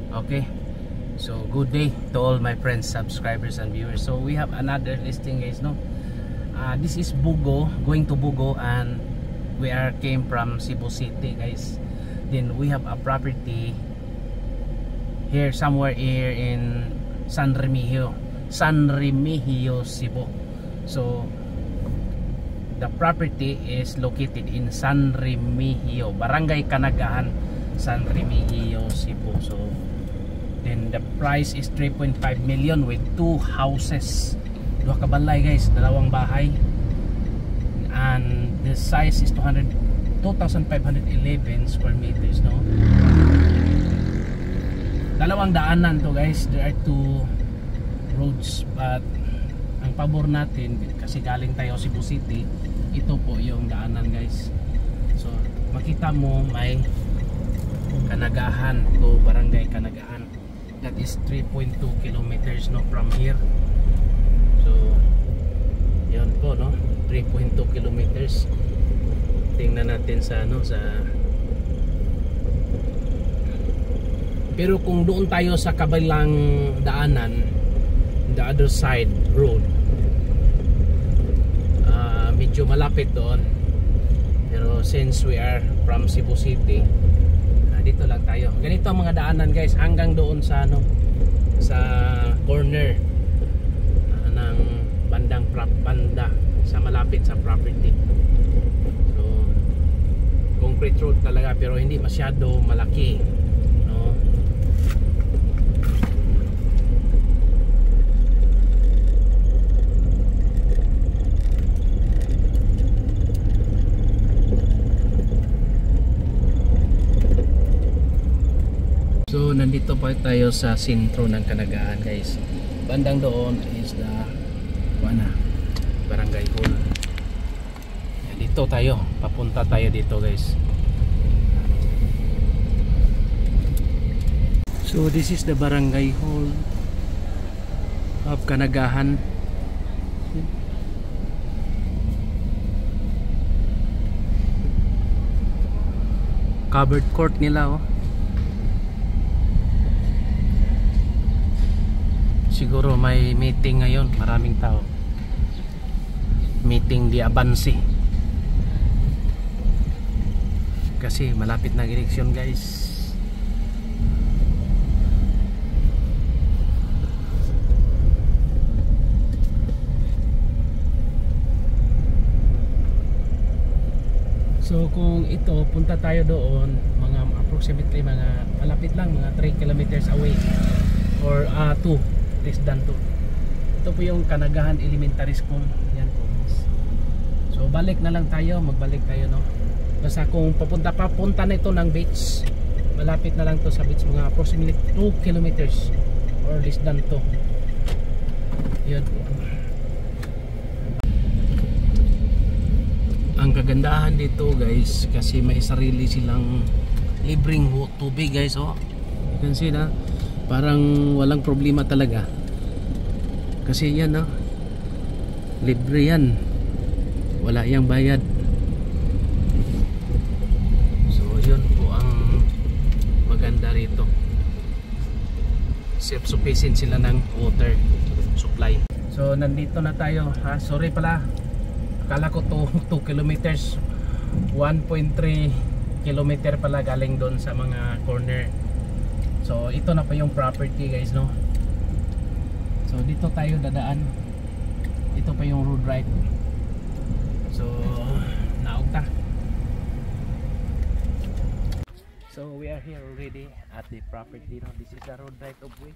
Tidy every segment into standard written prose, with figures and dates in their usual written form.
Okay, so good day to all my friends, subscribers and viewers. So we have another listing, guys, no. This is Bugo, going to Bugo, and we came from Cebu City, guys. Then we have a property here somewhere here in San Remigio, Cebu. So the property is located in San Remigio, Barangay Kanagahan, San Remigio, Cebu. So then the price is 3.5 million with 2 houses, 2 kabalay, guys, 2 bahay, and the size is 2,511 square meters, no. 2 daanan to, guys. There are 2 roads, but ang pabor natin kasi galing tayo Cebu City, ito po yung daanan, guys. So makita mo may Kanagahan to Barangay Kanagahan. That is 3.2 kilometers, no, from here. So yun po, no, 3.2 kilometers. Tingnan natin sa ano, sa, pero kung doon tayo sa kabilang daanan, the other side road, medyo malapit doon. Pero since we are from Cebu City, dito lang tayo. Ganito ang mga daanan, guys, hanggang doon sa ano, sa corner ng banda sa malapit sa property. So concrete road talaga, pero hindi masyado malaki, no. So nandito pa tayo sa sentro ng Kanagahan, guys. Bandang doon is the Barangay Hall. Dito tayo, papunta tayo dito, guys. So this is the Barangay Hall of Kanagahan. Covered court nila, oh. Siguro may meeting ngayon, maraming tao. Meeting di Abansi. Kasi malapit na eleksyon, guys. So kung ito, punta tayo doon, mga approximately mga malapit lang, mga 3 kilometers away or 2, less than 2. Ito po yung Kanagahan Elementary School. Yan po. So balik na lang tayo, magbalik tayo, no. Basta kung papunta na ito ng beach, malapit na lang to sa beach, mga approximately 2 kilometers or less than 2. Yan po. Ang kagandahan dito, guys, kasi may sarili silang libreng tubig, guys, oh. You can see na parang walang problema talaga. Kasi yan, no, libre yan. Wala yang bayad. So yun po ang maganda rito. Self-sufficient sila ng water supply. So nandito na tayo, ha? Sorry pala, akala ko 2 kilometers, 1.3 kilometer pala galing doon sa mga corner. So ito na pa yung property, guys, no. So dito tayo dadaan. Ito pa yung road right. So naugta. So we are here already at the property, no. This is the road right of way.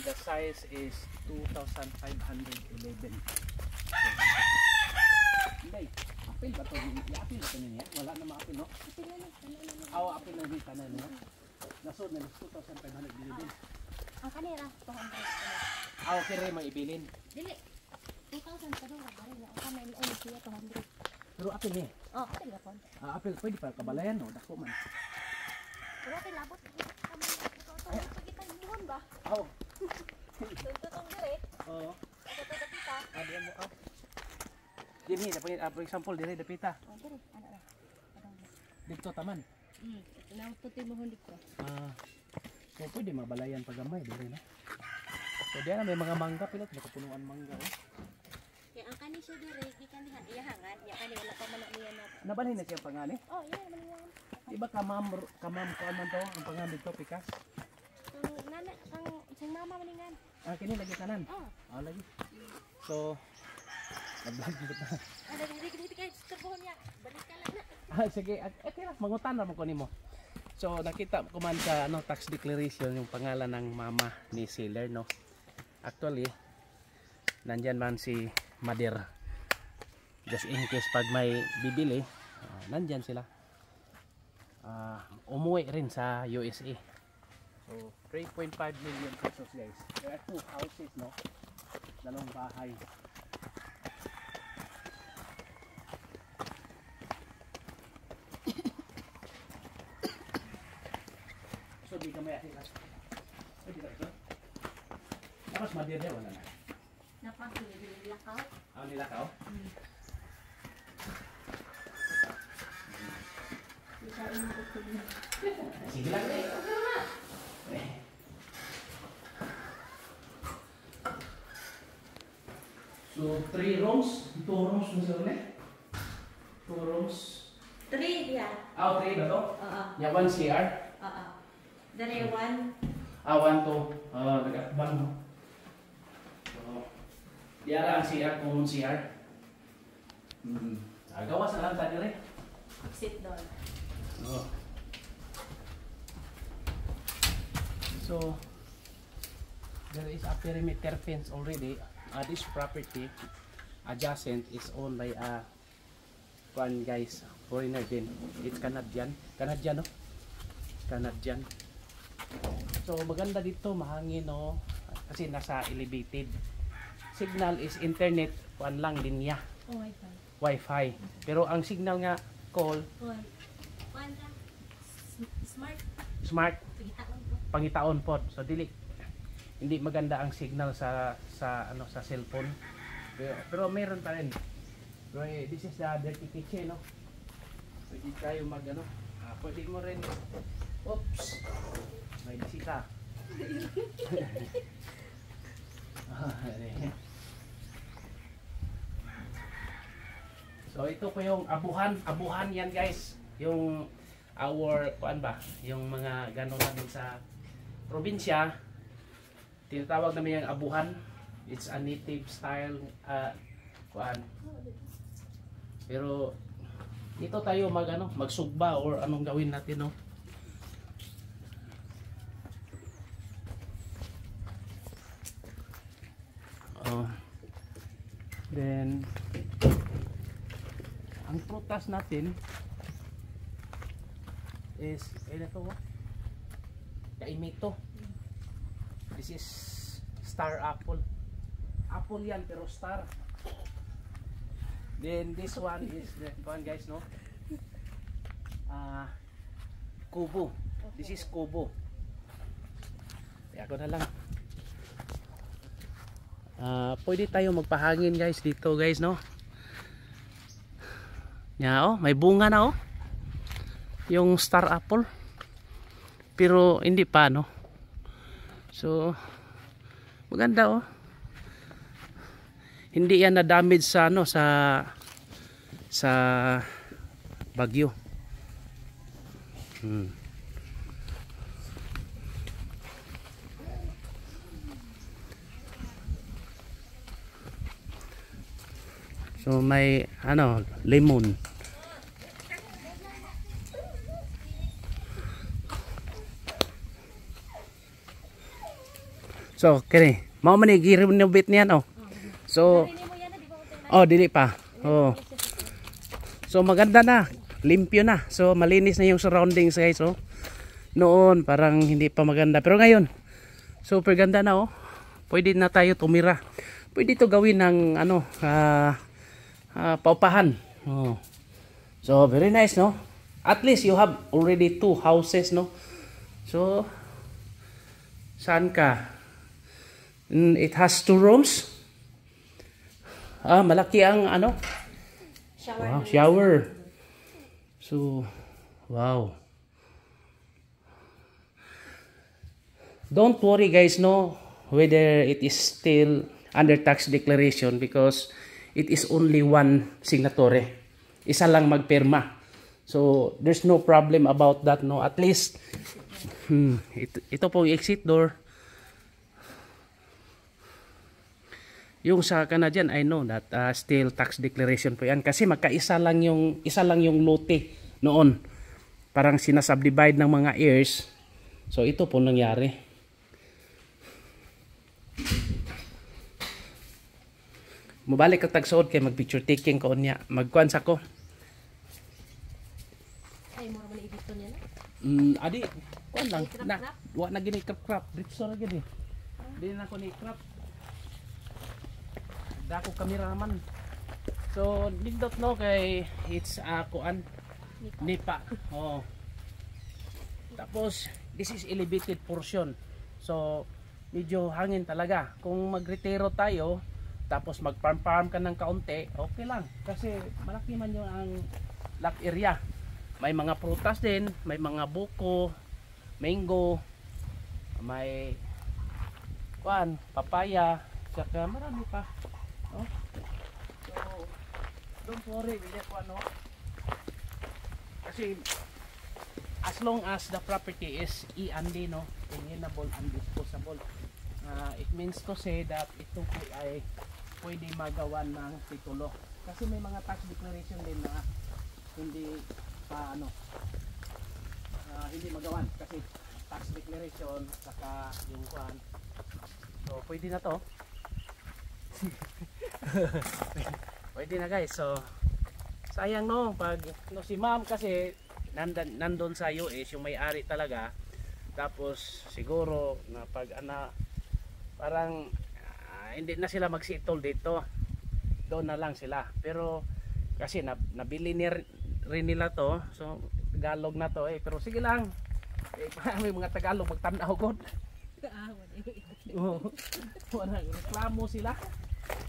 The size is 2,511. Hindi, apil ba ito? I-apil ba ito niya? Wala na ma-apil, no? Awa, apil na dito na niya. Nasod na 2,511. Ang kanira, 200. Awa, kira yung mga ibilin. Dili, 2,000 pa doon. Ako may ilan siya, 200. Pero apil ni. Oh, apil na kon. Apil pwede pa kabalayan no, dako man. Pero apil labot. Kami pagkita buhon ba? Oh. Tutong dire. Oo. Ito dapita. Diyan mo up. Dini, for example, dire dapita. Oh, dire. Ano na. Dito taman. Naututi mo hindi ko. So pwede mabalayan pagamay dire no. So diyan may mga mangga pilot, nakapunuan mangga oh. Kaya ang kani siya dire, gikan diha iyahangan, ya kani wala pa man niya na. Nabalhin na siya pangani. Oh, yeah, man yan. Di ba kamam ko man to ang pangan dito pikas. Ang nana, ang isang mama maningan. Kini lagi tanan. Oh. Lagi. So nag-vlog dito pa. Ada dili kay turbohon niya. Balik ka lang na. Sige, tira, mangutan naman ko nimo. So nakita ko man sa tax declaration yung pangalan ng mama ni seller no. Actually, nandyan man si Mother. Just in case pag may bibili, nandyan sila. Umuwi rin sa USA. So 3.5 million pesos guys. There are 2 houses no. Dalawang bahay. So di kami atin lang. Pwede ka ito? Tapos Mother dia wala na. Napakilakaw. Nilakaw? Sige lang eh. So 3 rooms, 2 rooms ulit. 2 rooms. 3 ya. 3 ba to? Oo. Yeah, 1 CR. Oo. Dari 1. 1 to. Nag-akbang mo. So, diara ang CR kung CR. Gawas na lang tadi rin. Exit doon. So, there is a perimeter fence already. This property adjacent is owned by a one guys, foreigner din. It's Canadian. Canadian no? Canadian. So maganda dito, mahangin no. Kasi nasa elevated. Signal is internet, kuan lang linya. Oh, Wi-Fi. Wi-Fi. Pero ang signal nga call Smart. Smart Pagitaon po. pangitaon pod. So dili hindi maganda ang signal sa cellphone. Pero meron pa rin. So, this is the dirty kitchen no. Pwede tayo pwede mo rin. Oops. May bisita. So ito po yung abuhan yan guys. Yung kuan ba? Yung mga ganon namin sa probinsya. Tinatawag namin yung abuhan. It's a native style kuan. Pero dito tayo magsugba or anong gawin natin no. Then ang prutas natin is ito kaimito. This is star apple. Apple yan pero star. Then this one is the one guys no. Kubo. This is kubo. Kaya ko na lang. Pwede tayo magpahangin guys dito guys no. May bunga na yung star apple. Pero hindi pa no. So maganda Hindi yan na damage sa sa bagyo. So may lemon. So kini, mao man girenovate niyan So dili pa. So maganda na, limpyo na. So malinis na yung surroundings guys Noon parang hindi pa maganda, pero ngayon super ganda na Pwede na tayo tumira. Pwede to gawin ng paupahan Oh. So very nice, no? At least you have already 2 houses, no? So saan ka? It has 2 rooms. Malaki ang ano? Shower. Wow, shower. So, wow. Don't worry guys, no, whether it is still under tax declaration because it is only one signatory. Isa lang magpirma. So, there's no problem about that, no. At least, ito po yung exit door. Yung sa Canadian, I know that still tax declaration po yan. Kasi magkaisa lang yung lote noon. Parang sinasubdivide ng mga heirs. So, ito po nangyari. Mubalik ka tagsood kay mag-picture taking ko niya. Magkuhan sa ko. Ay, mo naman i-edit niya na. Adi, kuhan lang. Wa na gini krap-krap. Dito na gini. Di na ko ni krap. Dako kameraman. So, nindot no kay it's kuan. Nipa. Oh. Tapos, this is elevated portion. So, medyo hangin talaga. Kung magretiro tayo, tapos mag-farm ka ng kaunti, okay lang. Kasi malaki man yung ang lot area. May mga prutas din, may mga buko, mango, may kuan, papaya, saka marami pa. No? So, don't worry with that one, no? Kasi as long as the property is E&D, no, alienable and disposable, it means to say that ito po ay pwede magawan ng titulo. Kasi may mga tax declaration din na hindi pa hindi magawan kasi tax declaration saka yung kuan. So pwede na to. Pwede na guys. So sayang no pag si ma'am kasi nandun sa US yung may-ari talaga. Tapos siguro na pag parang hindi na sila magsitol dito, doon na lang sila. Pero kasi nabili rin nila to, so Tagalog na to pero sige lang, may mga Tagalog magtanaw ko. Wala reklamo sila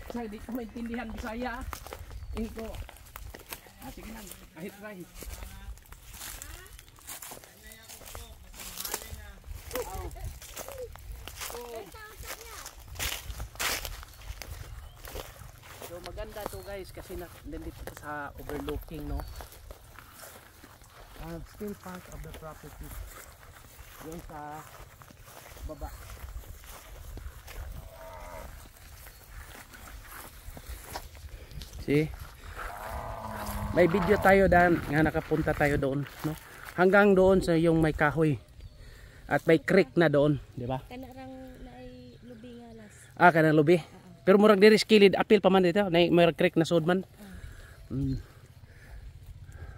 kasi hindi ko maintindihan Bisaya. Ko sige lang, kahit try. So maganda to guys kasi nandito sa overlooking, no. Still part of the property. Yung sa baba. See? May video tayo nga nakapunta tayo doon, no. Hanggang doon sa yung may kahoy. At may creek na doon, di ba? Kanarang naay lubi nga las. Kanang lubi. Pero murag diri skilid apil pa man dito, may creek na sud man.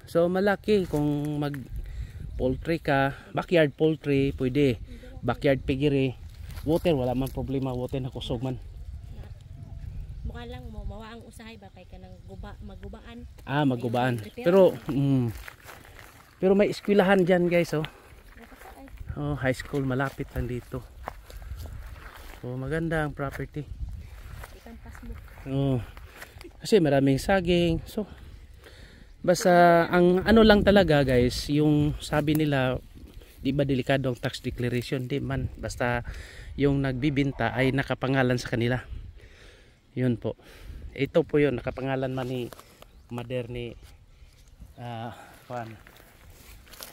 So malaki kung mag poultry ka, backyard poultry pwede. Backyard piggery, water wala man problema, water na kusog man. Mukha lang mo mawa ang usahay ba kay kanang magubaan. Magubaan. Pero pero may eskwelahan diyan guys, oh. High school malapit lang dito. So maganda ang property. Kasi maraming saging. So basta ang lang talaga guys, yung sabi nila di ba delikado ang tax declaration, di man, basta yung nagbibinta ay nakapangalan sa kanila. Yun po. Ito po yun, nakapangalan man ni mother ni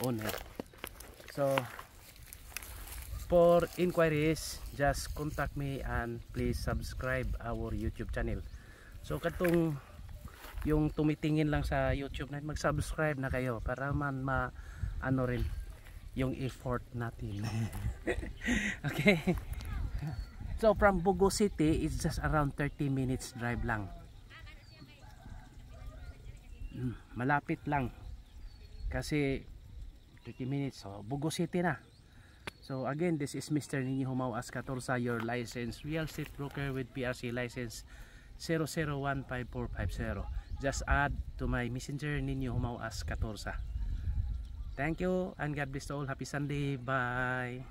owner. So for inquiries, just contact me and please subscribe our YouTube channel. So katong yung tumitingin lang sa YouTube na mag-subscribe na kayo para man rin yung effort natin. Okay. So from Bugo City, it's just around 30 minutes drive lang. Malapit lang. Kasi 30 minutes, so Bugo City na. So again, this is Mr. Nini Humao Ascatorza, your licensed real estate broker with PRC license 00154550. just add to my messenger ninyo Humaw as 14. Thank you and God bless to all. Happy Sunday. Bye.